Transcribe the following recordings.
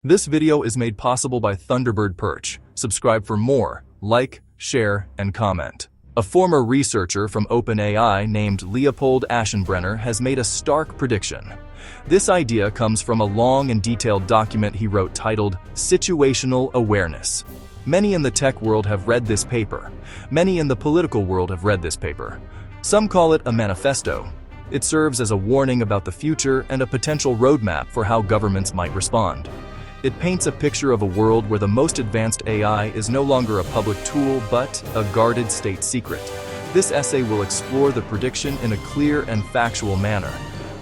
This video is made possible by Thunderbird Perch. Subscribe for more, like, share, and comment. A former researcher from OpenAI named Leopold Aschenbrenner has made a stark prediction. This idea comes from a long and detailed document he wrote titled Situational Awareness. Many in the tech world have read this paper. Many in the political world have read this paper. Some call it a manifesto. It serves as a warning about the future and a potential roadmap for how governments might respond. It paints a picture of a world where the most advanced AI is no longer a public tool but a guarded state secret. This essay will explore the prediction in a clear and factual manner.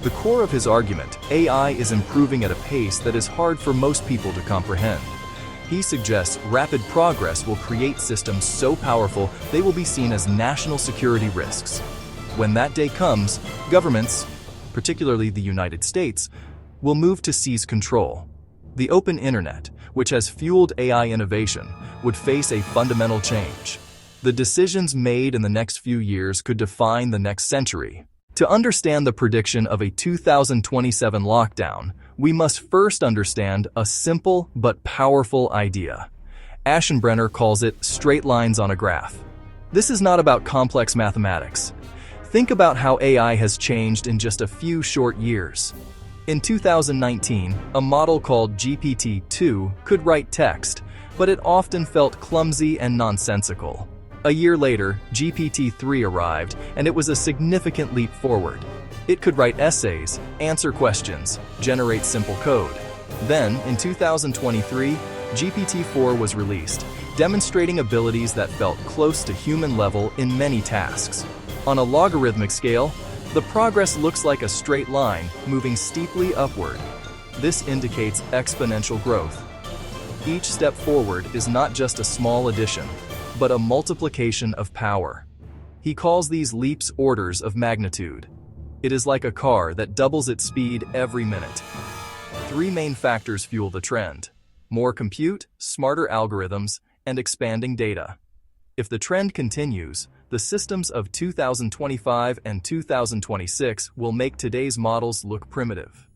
The core of his argument, AI is improving at a pace that is hard for most people to comprehend. He suggests rapid progress will create systems so powerful they will be seen as national security risks. When that day comes, governments, particularly the United States, will move to seize control. The open internet, which has fueled AI innovation, would face a fundamental change. The decisions made in the next few years could define the next century. To understand the prediction of a 2027 lockdown, we must first understand a simple but powerful idea. Aschenbrenner calls it straight lines on a graph. This is not about complex mathematics. Think about how AI has changed in just a few short years. In 2019, a model called GPT-2 could write text, but it often felt clumsy and nonsensical. A year later, GPT-3 arrived, and it was a significant leap forward. It could write essays, answer questions, generate simple code. Then, in 2023, GPT-4 was released, demonstrating abilities that felt close to human level in many tasks. On a logarithmic scale, the progress looks like a straight line, moving steeply upward. This indicates exponential growth. Each step forward is not just a small addition, but a multiplication of power. He calls these leaps orders of magnitude. It is like a car that doubles its speed every minute. Three main factors fuel the trend: more compute, smarter algorithms, and expanding data. If the trend continues, the systems of 2025 and 2026 will make today's models look primitive.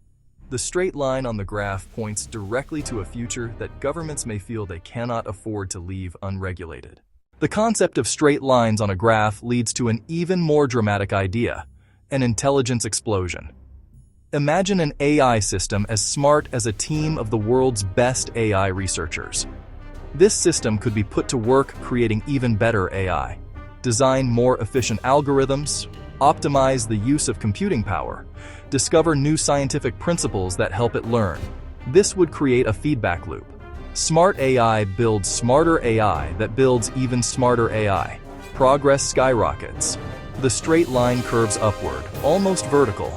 The straight line on the graph points directly to a future that governments may feel they cannot afford to leave unregulated. The concept of straight lines on a graph leads to an even more dramatic idea: an intelligence explosion. Imagine an AI system as smart as a team of the world's best AI researchers. This system could be put to work creating even better AI. Design more efficient algorithms, optimize the use of computing power, discover new scientific principles that help it learn. This would create a feedback loop. Smart AI builds smarter AI that builds even smarter AI. Progress skyrockets. The straight line curves upward, almost vertical.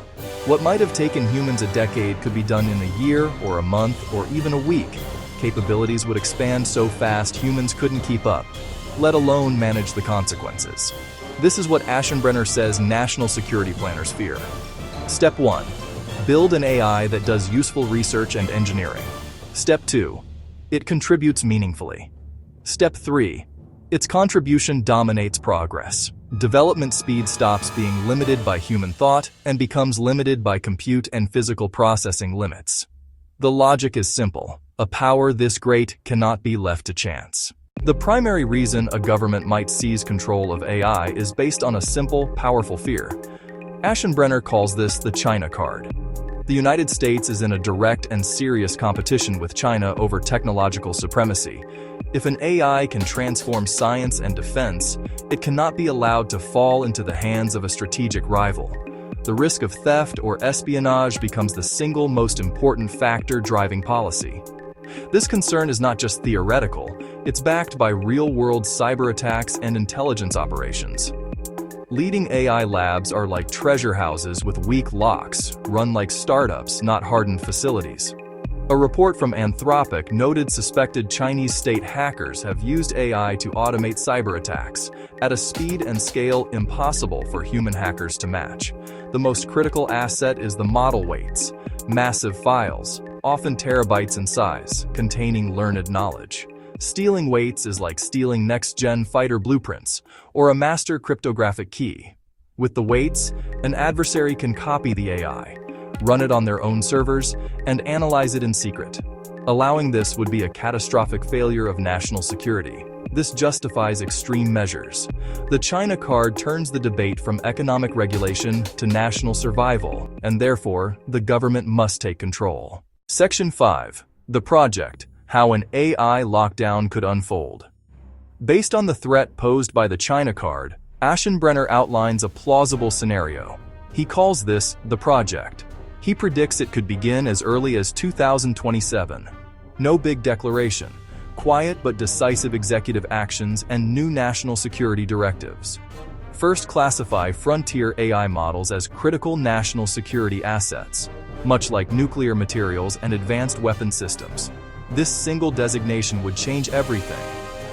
What might have taken humans a decade could be done in a year or a month or even a week. Capabilities would expand so fast humans couldn't keep up, let alone manage the consequences. This is what Aschenbrenner says national security planners fear. Step 1. Build an AI that does useful research and engineering. Step 2. It contributes meaningfully. Step 3. Its contribution dominates progress. Development speed stops being limited by human thought and becomes limited by compute and physical processing limits. The logic is simple. A power this great cannot be left to chance. The primary reason a government might seize control of AI is based on a simple, powerful fear. Aschenbrenner calls this the China card. The United States is in a direct and serious competition with China over technological supremacy. If an AI can transform science and defense, it cannot be allowed to fall into the hands of a strategic rival. The risk of theft or espionage becomes the single most important factor driving policy. This concern is not just theoretical, it's backed by real-world cyber attacks and intelligence operations. Leading AI labs are like treasure houses with weak locks, run like startups, not hardened facilities. A report from Anthropic noted suspected Chinese state hackers have used AI to automate cyber attacks at a speed and scale impossible for human hackers to match. The most critical asset is the model weights, massive files, often terabytes in size, containing learned knowledge. Stealing weights is like stealing next-gen fighter blueprints or a master cryptographic key. With the weights, an adversary can copy the AI, run it on their own servers, and analyze it in secret. Allowing this would be a catastrophic failure of national security. This justifies extreme measures. The China Card turns the debate from economic regulation to national survival, and therefore, the government must take control. Section 5. The Project: How an AI Lockdown Could Unfold. Based on the threat posed by the China Card, Aschenbrenner outlines a plausible scenario. He calls this the project. He predicts it could begin as early as 2027. No big declaration. Quiet but decisive executive actions and new national security directives. First, classify frontier AI models as critical national security assets, much like nuclear materials and advanced weapon systems. This single designation would change everything.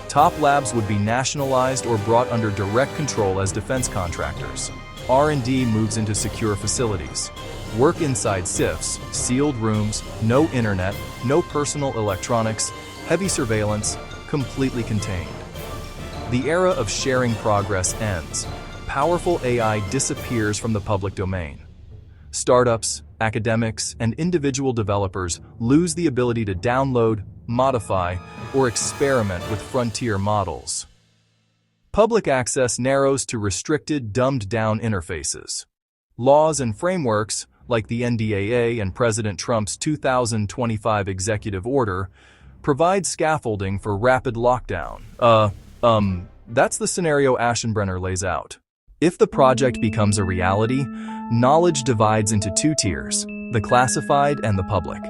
Top labs would be nationalized or brought under direct control as defense contractors. R&D moves into secure facilities. Work inside SIFs, sealed rooms, no internet, no personal electronics, heavy surveillance, completely contained. The era of sharing progress ends. Powerful AI disappears from the public domain. Startups, academics, and individual developers lose the ability to download, modify, or experiment with frontier models. Public access narrows to restricted, dumbed-down interfaces. Laws and frameworks, like the NDAA and President Trump's 2025 executive order, provide scaffolding for rapid lockdown. That's the scenario Aschenbrenner lays out. If the project becomes a reality, knowledge divides into two tiers, the classified and the public.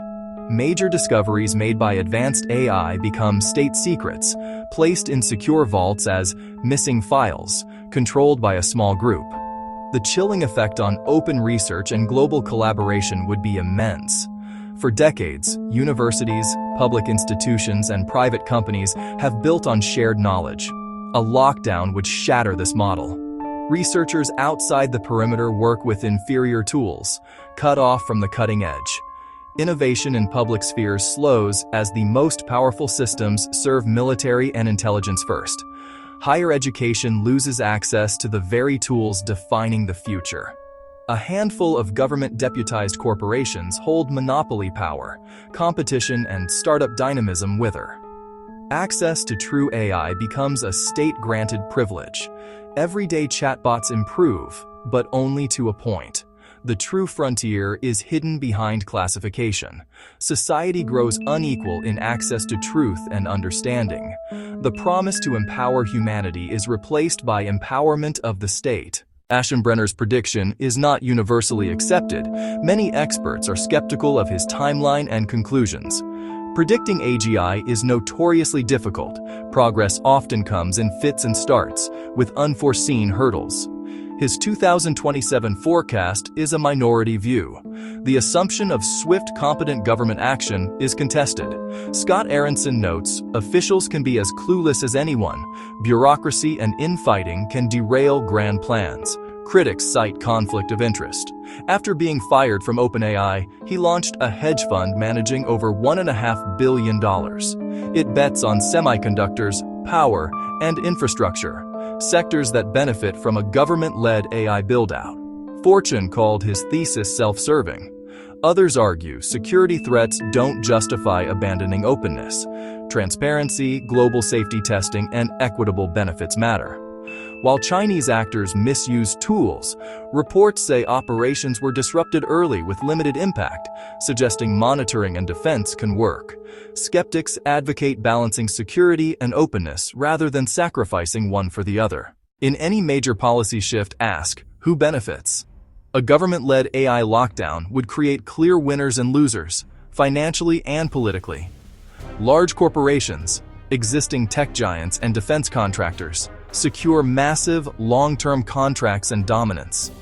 Major discoveries made by advanced AI become state secrets, placed in secure vaults as missing files, controlled by a small group. The chilling effect on open research and global collaboration would be immense. For decades, universities, public institutions, and private companies have built on shared knowledge. A lockdown would shatter this model. Researchers outside the perimeter work with inferior tools, cut off from the cutting edge. Innovation in public spheres slows as the most powerful systems serve military and intelligence first. Higher education loses access to the very tools defining the future. A handful of government-deputized corporations hold monopoly power, competition and startup dynamism wither. Access to true AI becomes a state-granted privilege. Everyday chatbots improve, but only to a point. The true frontier is hidden behind classification. Society grows unequal in access to truth and understanding. The promise to empower humanity is replaced by empowerment of the state. Aschenbrenner's prediction is not universally accepted. Many experts are skeptical of his timeline and conclusions. Predicting AGI is notoriously difficult. Progress often comes in fits and starts, with unforeseen hurdles. His 2027 forecast is a minority view. The assumption of swift, competent government action is contested. Scott Aronson notes, officials can be as clueless as anyone. Bureaucracy and infighting can derail grand plans. Critics cite conflict of interest. After being fired from OpenAI, he launched a hedge fund managing over $1.5 billion. It bets on semiconductors, power, and infrastructure, sectors that benefit from a government-led AI build-out. Fortune called his thesis self-serving. Others argue security threats don't justify abandoning openness. Transparency, global safety testing, and equitable benefits matter. While Chinese actors misuse tools, reports say operations were disrupted early with limited impact, suggesting monitoring and defense can work. Skeptics advocate balancing security and openness rather than sacrificing one for the other. In any major policy shift, ask, who benefits? A government-led AI lockdown would create clear winners and losers, financially and politically. Large corporations, existing tech giants, and defense contractors secure massive, long-term contracts and dominance.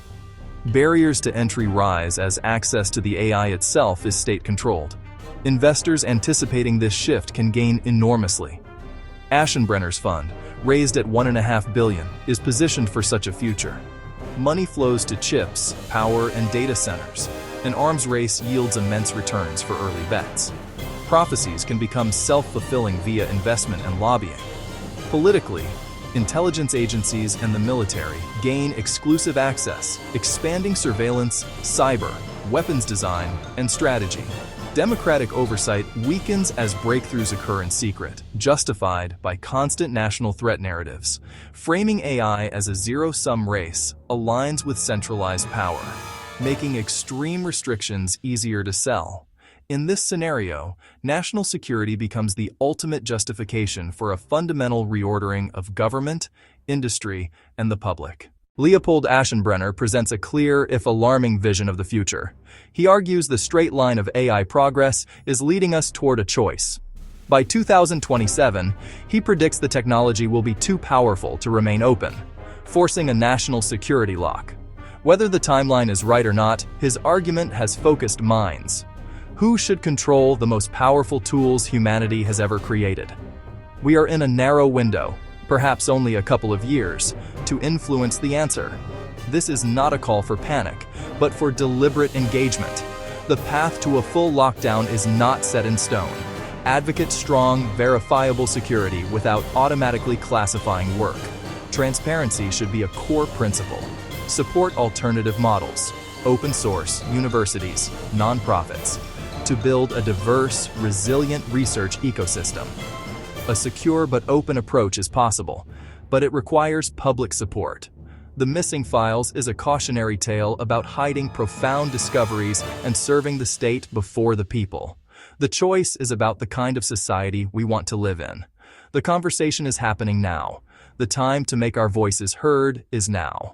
Barriers to entry rise as access to the AI itself is state-controlled. Investors anticipating this shift can gain enormously. Aschenbrenner's fund, raised at $1.5 billion, is positioned for such a future. Money flows to chips, power, and data centers. An arms race yields immense returns for early bets. Prophecies can become self-fulfilling via investment and lobbying. Politically, intelligence agencies and the military gain exclusive access, expanding surveillance, cyber, weapons design, and strategy. Democratic oversight weakens as breakthroughs occur in secret, justified by constant national threat narratives. Framing AI as a zero-sum race aligns with centralized power, making extreme restrictions easier to sell. In this scenario, national security becomes the ultimate justification for a fundamental reordering of government, industry, and the public. Leopold Aschenbrenner presents a clear, if alarming, vision of the future. He argues the straight line of AI progress is leading us toward a choice. By 2027, he predicts the technology will be too powerful to remain open, forcing a national security lock. Whether the timeline is right or not, his argument has focused minds. Who should control the most powerful tools humanity has ever created? We are in a narrow window, perhaps only a couple of years, to influence the answer. This is not a call for panic, but for deliberate engagement. The path to a full lockdown is not set in stone. Advocate strong, verifiable security without automatically classifying work. Transparency should be a core principle. Support alternative models, open source, universities, nonprofits, to build a diverse, resilient research ecosystem. A secure but open approach is possible, but it requires public support. The Missing Files is a cautionary tale about hiding profound discoveries and serving the state before the people. The choice is about the kind of society we want to live in. The conversation is happening now. The time to make our voices heard is now.